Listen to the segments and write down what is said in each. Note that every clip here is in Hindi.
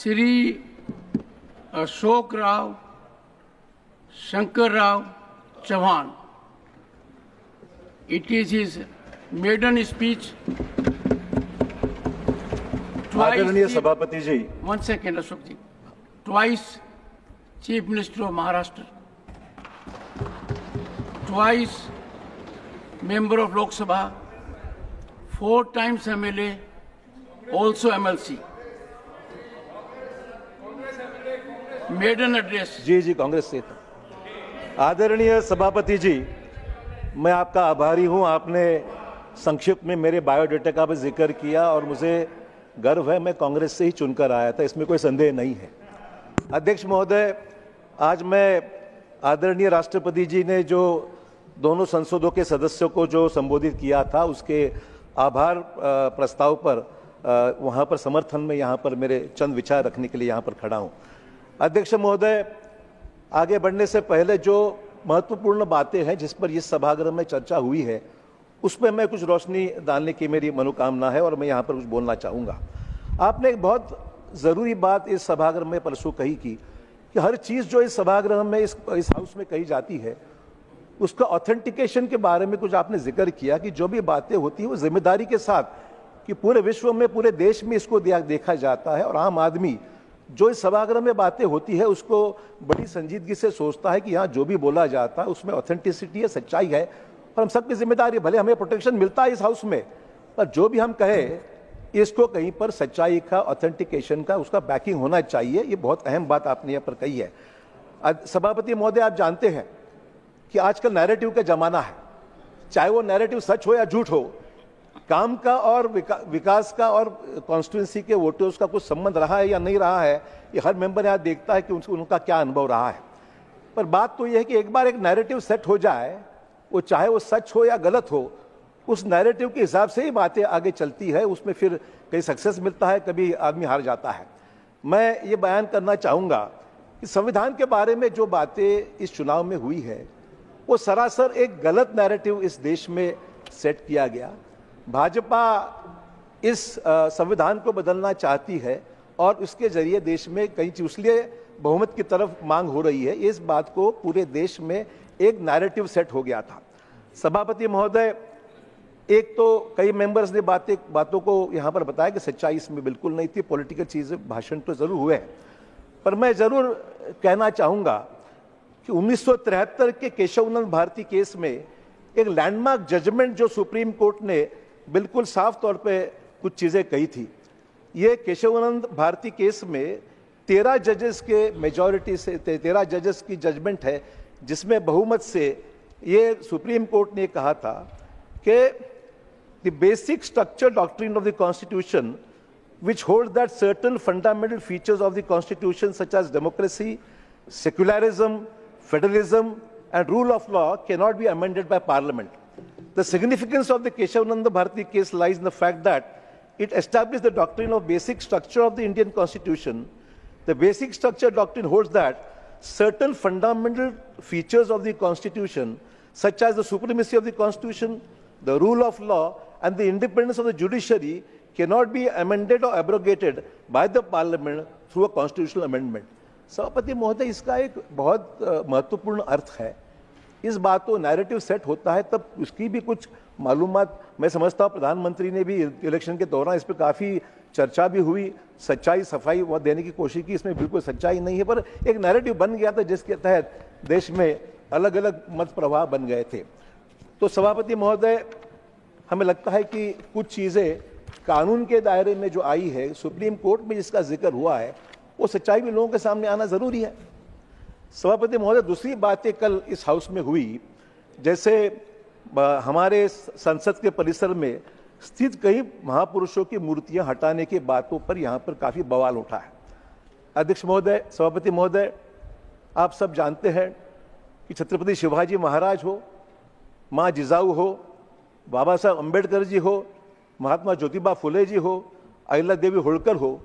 Sri Ashok Rao Shankar Rao Chauhan. It is his maiden speech. आदरणीय सभापति जी, 1 second, Ashok ji. Twice Chief Minister of Maharashtra, twice member of Lok Sabha, 4 times MLA, also MLC. Maiden address. Ji Congress से था। आदरणीय सभापति जी, मैं आपका आभारी हूं। आपने संक्षिप्त में मेरे बायोडाटा का भी जिक्र किया और मुझे गर्व है, मैं कांग्रेस से ही चुनकर आया था, इसमें कोई संदेह नहीं है। अध्यक्ष महोदय, आज मैं आदरणीय राष्ट्रपति जी ने जो दोनों संसदों के सदस्यों को जो संबोधित किया था, उसके आभार प्रस्ताव पर वहां पर समर्थन में यहाँ पर मेरे चंद विचार रखने के लिए यहाँ पर खड़ा हूँ। अध्यक्ष महोदय, आगे बढ़ने से पहले जो महत्वपूर्ण बातें हैं जिस पर इस सभागृह में चर्चा हुई है, उस पर मैं कुछ रोशनी डालने की मेरी मनोकामना है और मैं यहाँ पर कुछ बोलना चाहूँगा। आपने एक बहुत ज़रूरी बात इस सभागृह में परसों कही कि हर चीज़ जो इस सभागृह में इस हाउस में कही जाती है, उसका ऑथेंटिकेशन के बारे में कुछ आपने जिक्र किया कि जो भी बातें होती हैं वो जिम्मेदारी के साथ कि पूरे विश्व में, पूरे देश में इसको देखा जाता है और आम आदमी जो इस सभागृह में बातें होती है उसको बड़ी संजीदगी से सोचता है कि यहाँ जो भी बोला जाता है उसमें ऑथेंटिसिटी है, सच्चाई है और हम सबकी जिम्मेदारी है। भले हमें प्रोटेक्शन मिलता है इस हाउस में, पर जो भी हम कहें इसको कहीं पर सच्चाई का, ऑथेंटिकेशन का, उसका बैकिंग होना चाहिए। ये बहुत अहम बात आपने यहाँ पर कही है। सभापति महोदय, आप जानते हैं कि आजकल नैरेटिव का जमाना है, चाहे वो नैरेटिव सच हो या झूठ हो, काम का और विकास का और कॉन्स्टिट्यूंसी के वोटर्स का कुछ संबंध रहा है या नहीं रहा है, ये हर मेंबर यहाँ देखता है कि उनका क्या अनुभव रहा है। पर बात तो ये है कि एक बार एक नैरेटिव सेट हो जाए, वो चाहे वो सच हो या गलत हो, उस नैरेटिव के हिसाब से ही बातें आगे चलती है। उसमें फिर कहीं सक्सेस मिलता है, कभी आदमी हार जाता है। मैं ये बयान करना चाहूँगा कि संविधान के बारे में जो बातें इस चुनाव में हुई है, वो सरासर एक गलत नैरेटिव इस देश में सेट किया गया। भाजपा इस संविधान को बदलना चाहती है और उसके जरिए देश में कई चीज, इसलिए बहुमत की तरफ मांग हो रही है। इस बात को पूरे देश में एक नैरेटिव सेट हो गया था। सभापति महोदय, एक तो कई मेंबर्स ने बातों को यहाँ पर बताया कि सच्चाई इसमें बिल्कुल नहीं थी, पॉलिटिकल चीजें, भाषण तो जरूर हुए हैं, पर मैं जरूर कहना चाहूँगा कि 1973 के केशवानंद भारती केस में एक लैंडमार्क जजमेंट जो सुप्रीम कोर्ट ने बिल्कुल साफ तौर पे कुछ चीजें कही थी। ये केशवानंद भारती केस में 13 जजेस के मेजॉरिटी से 13 जजेस की जजमेंट है, जिसमें बहुमत से ये सुप्रीम कोर्ट ने कहा था कि the basic structure doctrine of the constitution which holds that certain fundamental features of the constitution such as democracy, secularism, federalism and rule of law cannot be amended by parliament. The significance of the Keshavananda Bharati case lies in the fact that it established the doctrine of basic structure of the Indian constitution. The basic structure doctrine holds that certain fundamental features of the constitution such as the supremacy of the constitution, the rule of law and the independence of the judiciary cannot be amended or abrogated by the parliament through a constitutional amendment. सभापति महोदय, इसका एक बहुत महत्वपूर्ण अर्थ है। इस बात को नैरेटिव सेट होता है तब उसकी भी कुछ मालूमात, मैं समझता हूँ प्रधानमंत्री ने भी इलेक्शन के दौरान इस पर काफ़ी चर्चा भी हुई, सच्चाई सफाई वह देने की कोशिश की। इसमें बिल्कुल सच्चाई नहीं है, पर एक नैरेटिव बन गया था जिसके तहत देश में अलग अलग मत प्रवाह बन गए थे। तो सभापति महोदय, हमें लगता है कि कुछ चीज़ें कानून के दायरे में जो आई है, सुप्रीम कोर्ट में जिसका जिक्र हुआ है, वो सच्चाई भी लोगों के सामने आना जरूरी है। सभापति महोदय, दूसरी बातें कल इस हाउस में हुई, जैसे हमारे संसद के परिसर में स्थित कई महापुरुषों की मूर्तियां हटाने की बातों पर यहाँ पर काफी बवाल उठा है। अध्यक्ष महोदय, सभापति महोदय, आप सब जानते हैं कि छत्रपति शिवाजी महाराज हो, माँ जिजाऊ हो, बाबा साहब अम्बेडकर जी हो, महात्मा ज्योतिबा फुले जी हो, अहिल्या देवी होळकर हो,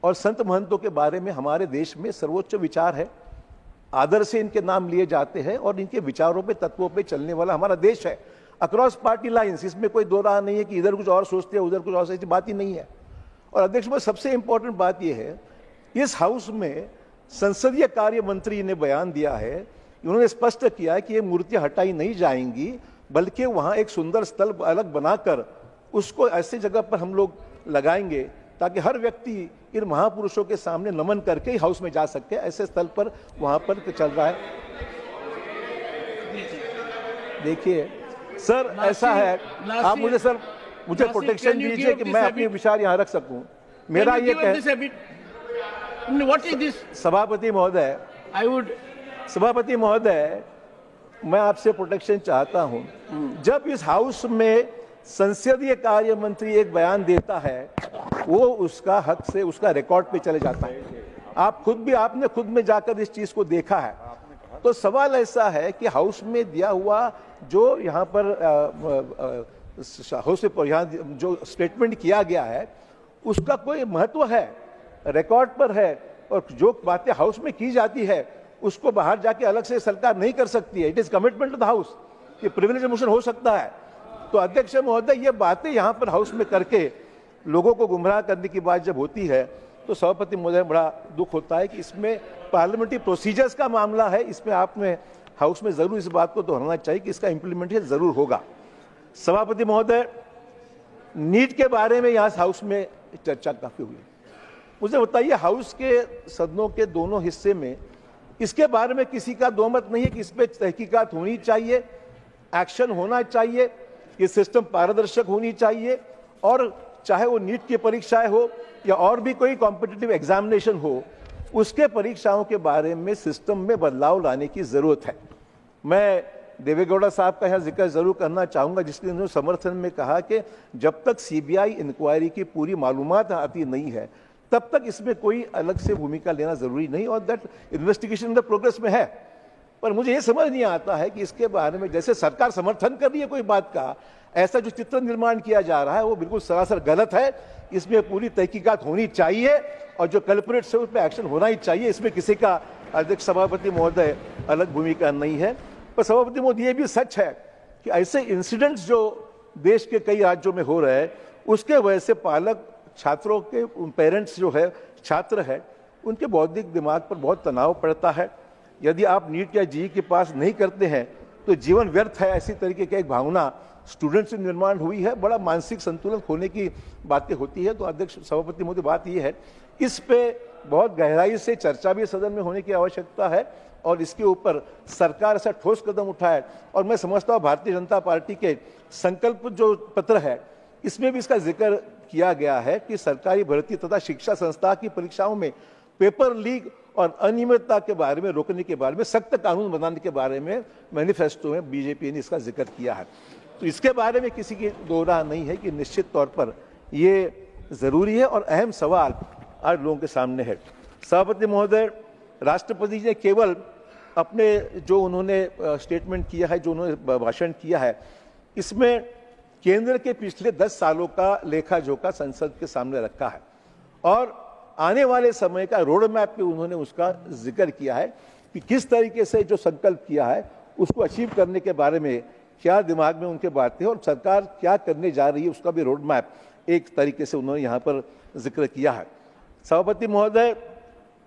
और संत महंतों के बारे में हमारे देश में सर्वोच्च विचार है। आदर से इनके नाम लिए जाते हैं और इनके विचारों पे, तत्वों पे चलने वाला हमारा देश है, अक्रॉस पार्टी लाइंस। इसमें कोई दो राह नहीं है कि इधर कुछ और सोचते हैं, उधर कुछ और सोचते, बात ही नहीं है। और अध्यक्ष में सबसे इंपॉर्टेंट बात यह है इस हाउस में संसदीय कार्य मंत्री ने बयान दिया है, उन्होंने स्पष्ट किया है कि ये मूर्तियां हटाई नहीं जाएंगी, बल्कि वहां एक सुंदर स्थल अलग बनाकर उसको ऐसी जगह पर हम लोग लगाएंगे ताकि हर व्यक्ति इन महापुरुषों के सामने नमन करके ही हाउस में जा सके। ऐसे स्थल पर वहां पर चल रहा है। देखिए सर, ऐसा है, आप मुझे सर मुझे प्रोटेक्शन दीजिए कि मैं अपने विचार यहाँ रख सकूं। मेरा ये सभापति महोदय, सभापति महोदय, मैं आपसे प्रोटेक्शन चाहता हूं। जब इस हाउस में संसदीय कार्य मंत्री एक बयान देता है, वो उसका हक से उसका रिकॉर्ड पे चले जाता है। आपने खुद में जाकर इस चीज को देखा है। तो सवाल ऐसा है कि हाउस में दिया हुआ जो यहाँ पर हाउस में यहाँ जो स्टेटमेंट किया गया है उसका कोई महत्व है, रिकॉर्ड पर है, और जो बातें हाउस में की जाती है उसको बाहर जाके अलग से सरकार नहीं कर सकती है। It is commitment to the house. ये प्रिविलेज मोशन हो सकता है। तो अध्यक्ष महोदय, ये बातें यहाँ पर हाउस में करके लोगों को गुमराह करने की बात जब होती है तो सभापति महोदय बड़ा दुख होता है कि इसमें पार्लियामेंट्री प्रोसीजर्स का मामला है। इसमें आपने हाउस में जरूर इस बात को दोहराना चाहिए कि इसका इंप्लीमेंटेशन जरूर होगा। सभापति महोदय, नीट के बारे में यहाँ हाउस में चर्चा काफी हुई। मुझे बताइए, हाउस के सदनों के दोनों हिस्से में इसके बारे में किसी का दो मत नहीं है कि इस पर तहकीकात होनी चाहिए, एक्शन होना चाहिए, ये सिस्टम पारदर्शक होनी चाहिए, और चाहे वो नीट की परीक्षाएं हो या और भी कोई कॉम्पिटिटिव एग्जामिनेशन हो, उसके परीक्षाओं के बारे में सिस्टम में बदलाव लाने की जरूरत है। मैं देवेगौड़ा साहब का यहाँ जिक्र जरूर करना चाहूंगा, जिसके उन्होंने समर्थन में कहा कि जब तक सीबीआई इंक्वायरी की पूरी मालूमात आती नहीं है तब तक इसमें कोई अलग से भूमिका लेना जरूरी नहीं, और that investigation in the progress में है। पर मुझे ये समझ नहीं आता है कि इसके बारे में जैसे सरकार समर्थन कर रही है कोई बात का, ऐसा जो चित्र निर्माण किया जा रहा है वो बिल्कुल सरासर गलत है। इसमें पूरी तहकीकात होनी चाहिए और जो कल्प्रिट्स है उस पर एक्शन होना ही चाहिए। इसमें किसी का, अध्यक्ष सभापति महोदय, अलग भूमिका नहीं है। पर सभापति महोदय, ये भी सच है कि ऐसे इंसिडेंट्स जो देश के कई राज्यों में हो रहे हैं उसके वजह से पालक, छात्रों के पेरेंट्स जो है, छात्र है, उनके बौद्धिक दिमाग पर बहुत तनाव पड़ता है। यदि आप नीट या जेईई के पास नहीं करते हैं तो जीवन व्यर्थ है, ऐसी तरीके की एक भावना स्टूडेंट्स में निर्माण हुई है। बड़ा मानसिक संतुलन खोने की बातें होती है। तो अध्यक्ष सभापति महोदय, बात यह है इस पे बहुत गहराई से चर्चा भी सदन में होने की आवश्यकता है और इसके ऊपर सरकार ऐसा ठोस कदम उठाए। और मैं समझता हूँ भारतीय जनता पार्टी के संकल्प जो पत्र है इसमें भी इसका जिक्र किया गया है कि सरकारी भर्ती तथा शिक्षा संस्था की परीक्षाओं में पेपर लीक और अनियमितता के बारे में रोकने के बारे में सख्त कानून बनाने के बारे में मैनिफेस्टो में बीजेपी ने इसका जिक्र किया है। तो इसके बारे में किसी की दो राह नहीं है कि निश्चित तौर पर ये जरूरी है और अहम सवाल आज लोगों के सामने है। सभापति महोदय, राष्ट्रपति जी ने केवल अपने जो उन्होंने स्टेटमेंट किया है, जो उन्होंने भाषण किया है, इसमें केंद्र के पिछले 10 सालों का लेखा जोखा संसद के सामने रखा है और आने वाले समय का रोड मैप पे उन्होंने उसका जिक्र किया है कि किस तरीके से जो संकल्प किया है उसको अचीव करने के बारे में क्या दिमाग में उनके बातें और सरकार क्या करने जा रही है उसका भी रोड मैप एक तरीके से उन्होंने यहाँ पर जिक्र किया है। सभापति महोदय,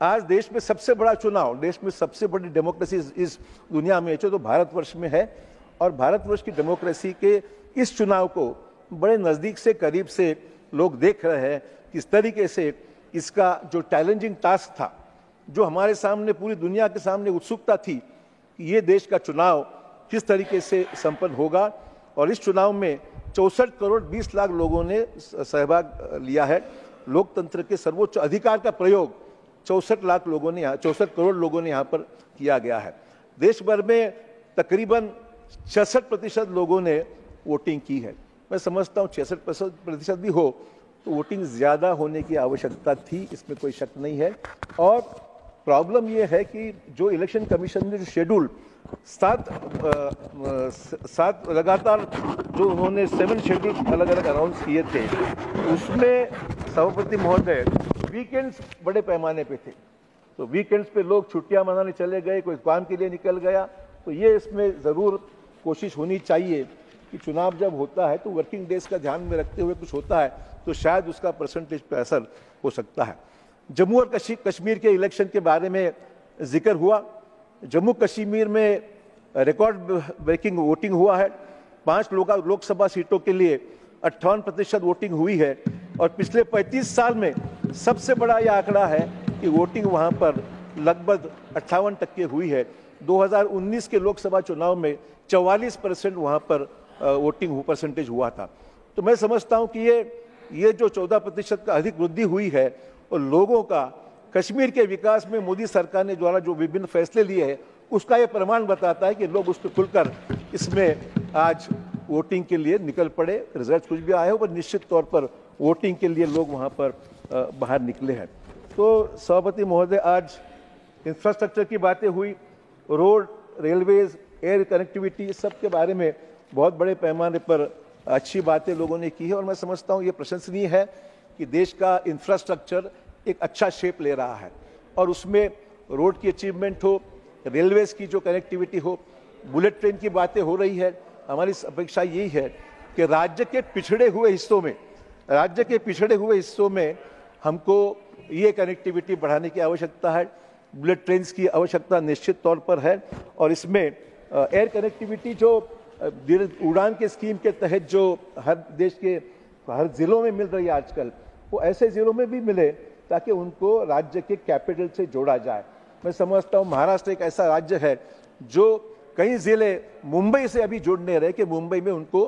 आज देश में सबसे बड़ा चुनाव, देश में सबसे बड़ी डेमोक्रेसी इस दुनिया में जो तो भारतवर्ष में है और भारतवर्ष की डेमोक्रेसी के इस चुनाव को बड़े नजदीक से, करीब से लोग देख रहे हैं। किस तरीके से इसका जो चैलेंजिंग टास्क था, जो हमारे सामने, पूरी दुनिया के सामने उत्सुकता थी कि ये देश का चुनाव किस तरीके से संपन्न होगा, और इस चुनाव में 64 करोड़ 20 लाख लोगों ने सहभाग लिया है। लोकतंत्र के सर्वोच्च अधिकार का प्रयोग 64 करोड़ लोगों ने यहाँ पर किया गया है। देश भर में तकरीबन 66% लोगों ने वोटिंग की है। मैं समझता हूँ 66% भी हो तो वोटिंग ज्यादा होने की आवश्यकता थी, इसमें कोई शक नहीं है। और प्रॉब्लम यह है कि जो इलेक्शन कमीशन ने जो शेड्यूल 7 लगातार जो उन्होंने 7 शेड्यूल अलग अलग अनाउंस किए थे, उसमें सभापति महोदय वीकेंड्स बड़े पैमाने पे थे। तो वीकेंड्स पे लोग छुट्टियां मनाने चले गए, कोई काम के लिए निकल गया। तो ये इसमें जरूर कोशिश होनी चाहिए कि चुनाव जब होता है तो वर्किंग डेज का ध्यान में रखते हुए कुछ होता है तो शायद उसका परसेंटेज पे असर हो सकता है। जम्मू और कश्मीर के इलेक्शन के बारे में जिक्र हुआ। जम्मू कश्मीर में रिकॉर्ड ब्रेकिंग वोटिंग हुआ है। 5 लोकसभा सीटों के लिए 58% वोटिंग हुई है और पिछले 35 साल में सबसे बड़ा यह आंकड़ा है कि वोटिंग वहां पर लगभग 58% हुई है। 2019 के लोकसभा चुनाव में 44% वहां पर वोटिंग परसेंटेज हुआ था। तो मैं समझता हूं कि ये जो 14% का अधिक वृद्धि हुई है और लोगों का कश्मीर के विकास में मोदी सरकार ने द्वारा जो विभिन्न फैसले लिए हैं उसका ये प्रमाण बताता है कि लोग उस पर खुलकर इसमें आज वोटिंग के लिए निकल पड़े। रिजल्ट कुछ भी आए हो पर निश्चित तौर पर वोटिंग के लिए लोग वहां पर बाहर निकले हैं। तो सभापति महोदय, आज इंफ्रास्ट्रक्चर की बातें हुई, रोड, रेलवेज, एयर कनेक्टिविटी, सब के बारे में बहुत बड़े पैमाने पर अच्छी बातें लोगों ने की है और मैं समझता हूँ ये प्रशंसनीय है कि देश का इंफ्रास्ट्रक्चर एक अच्छा शेप ले रहा है और उसमें रोड की अचीवमेंट हो, रेलवेज की जो कनेक्टिविटी हो, बुलेट ट्रेन की बातें हो रही है। हमारी अपेक्षा यही है कि राज्य के पिछड़े हुए हिस्सों में हमको ये कनेक्टिविटी बढ़ाने की आवश्यकता है। बुलेट ट्रेन की आवश्यकता निश्चित तौर पर है और इसमें एयर कनेक्टिविटी जो उड़ान के स्कीम के तहत जो हर देश के हर जिलों में मिल रही है आजकल, वो ऐसे जिलों में भी मिले ताकि उनको राज्य के कैपिटल से जोड़ा जाए। मैं समझता हूँ महाराष्ट्र एक ऐसा राज्य है जो कई जिले मुंबई से अभी जुड़ नहीं रहे कि मुंबई में उनको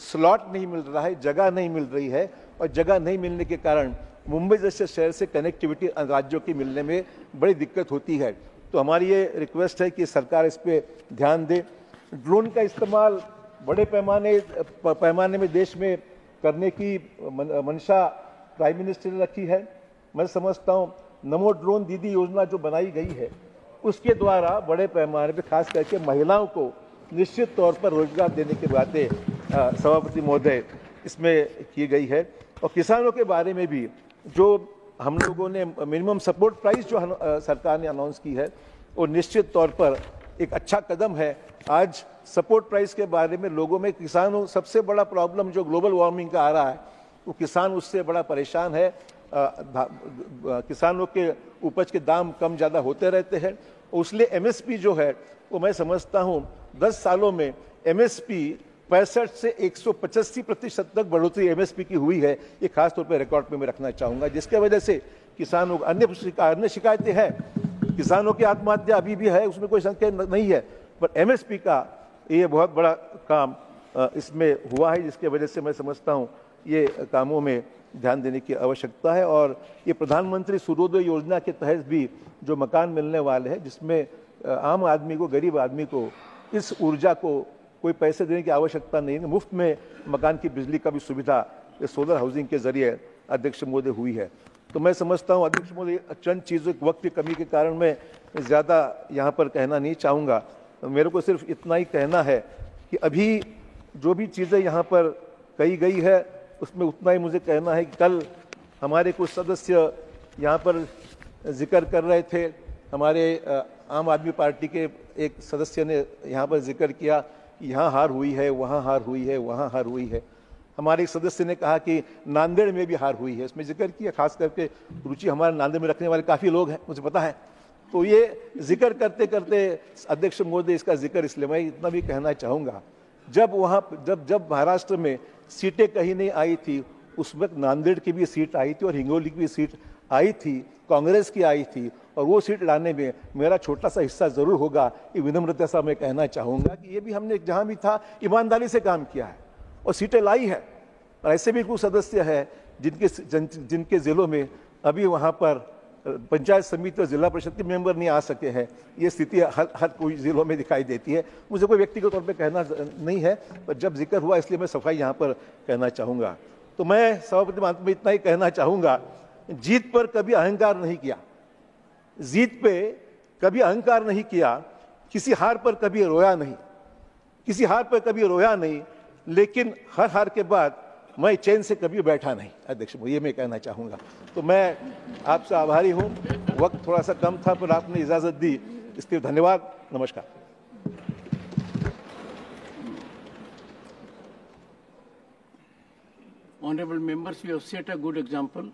स्लॉट नहीं मिल रहा है, जगह नहीं मिल रही है और जगह नहीं मिलने के कारण मुंबई जैसे शहर से कनेक्टिविटी राज्यों की मिलने में बड़ी दिक्कत होती है। तो हमारी ये रिक्वेस्ट है कि सरकार इस पे ध्यान दे। ड्रोन का इस्तेमाल बड़े पैमाने में देश में करने की मंशा प्राइम मिनिस्टर ने रखी है। मैं समझता हूँ नमो ड्रोन दीदी योजना जो बनाई गई है उसके द्वारा बड़े पैमाने पे खास करके महिलाओं को निश्चित तौर पर रोजगार देने की बातें सभापति महोदय इसमें की गई है। और किसानों के बारे में भी जो हम लोगों ने मिनिमम सपोर्ट प्राइस जो सरकार ने अनाउंस की है वो निश्चित तौर पर एक अच्छा कदम है। आज सपोर्ट प्राइस के बारे में लोगों में किसानों सबसे बड़ा प्रॉब्लम जो ग्लोबल वार्मिंग का आ रहा है वो किसान उससे बड़ा परेशान है। किसानों के उपज के दाम कम ज़्यादा होते रहते हैं, उसलिए एमएसपी जो है वो मैं समझता हूँ 10 सालों में एमएसपी 65 से 185% तक बढ़ोतरी एमएसपी की हुई है। ये खासतौर पर रिकॉर्ड पे मैं रखना चाहूँगा, जिसके वजह से किसानों अन्य शिकायतें हैं, किसानों की आत्महत्या अभी भी है, उसमें कोई संख्या नहीं है, पर एमएसपी का ये बहुत बड़ा काम इसमें हुआ है, जिसके वजह से मैं समझता हूँ ये कामों में ध्यान देने की आवश्यकता है। और ये प्रधानमंत्री सूर्योदय योजना के तहत भी जो मकान मिलने वाले हैं, जिसमें आम आदमी को, गरीब आदमी को इस ऊर्जा को कोई पैसे देने की आवश्यकता नहीं है, मुफ्त में मकान की बिजली का भी सुविधा सोलर हाउसिंग के जरिए अध्यक्ष महोदय हुई है। तो मैं समझता हूँ अध्यक्ष महोदय चंद चीज़ों वक्त की कमी के कारण मैं ज़्यादा यहाँ पर कहना नहीं चाहूँगा। मेरे को सिर्फ इतना ही कहना है कि अभी जो भी चीज़ें यहाँ पर कही गई है उसमें उतना ही मुझे कहना है कि कल हमारे कुछ सदस्य यहाँ पर जिक्र कर रहे थे, हमारे आम आदमी पार्टी के एक सदस्य ने यहाँ पर जिक्र किया कि यहाँ हार हुई है, वहाँ हार हुई है, वहाँ हार हुई है। हमारे एक सदस्य ने कहा कि नांदेड़ में भी हार हुई है, इसमें जिक्र किया, खास करके रुचि हमारे नांदेड़ में रखने वाले काफ़ी लोग हैं, मुझे पता है। तो ये जिक्र करते करते अध्यक्ष महोदय इसका जिक्र इसलिए मैं इतना भी कहना चाहूँगा, जब महाराष्ट्र में सीटें कहीं नहीं आई थी उस वक्त नांदेड़ की भी सीट आई थी और हिंगोली की भी सीट आई थी, कांग्रेस की आई थी, और वो सीट लाने में मेरा छोटा सा हिस्सा जरूर होगा। ये विनम्रता से मैं कहना चाहूँगा कि ये भी हमने जहाँ भी था ईमानदारी से काम किया है और सीटें लाई है। और ऐसे भी कुछ सदस्य है जिनके जिलों में अभी वहाँ पर पंचायत समिति और जिला परिषद के मेंबर नहीं आ सके हैं। ये स्थिति हर कोई जिलों में दिखाई देती है। मुझे कोई व्यक्तिगत तौर पे कहना नहीं है, पर जब जिक्र हुआ इसलिए मैं सफाई यहाँ पर कहना चाहूँगा। तो मैं सभापति अंत में इतना ही कहना चाहूँगा, जीत पर कभी अहंकार नहीं किया, जीत पे कभी अहंकार नहीं किया, किसी हार पर कभी रोया नहीं, किसी हार पर कभी रोया नहीं, लेकिन हर हार के बाद मैं चैन से कभी बैठा नहीं। अध्यक्ष ये मैं कहना चाहूँगा। तो मैं आपसे आभारी हूँ, वक्त थोड़ा सा कम था पर आपने इजाज़त दी, इसके लिए धन्यवाद। नमस्कार। Honorable members, you have set a good example.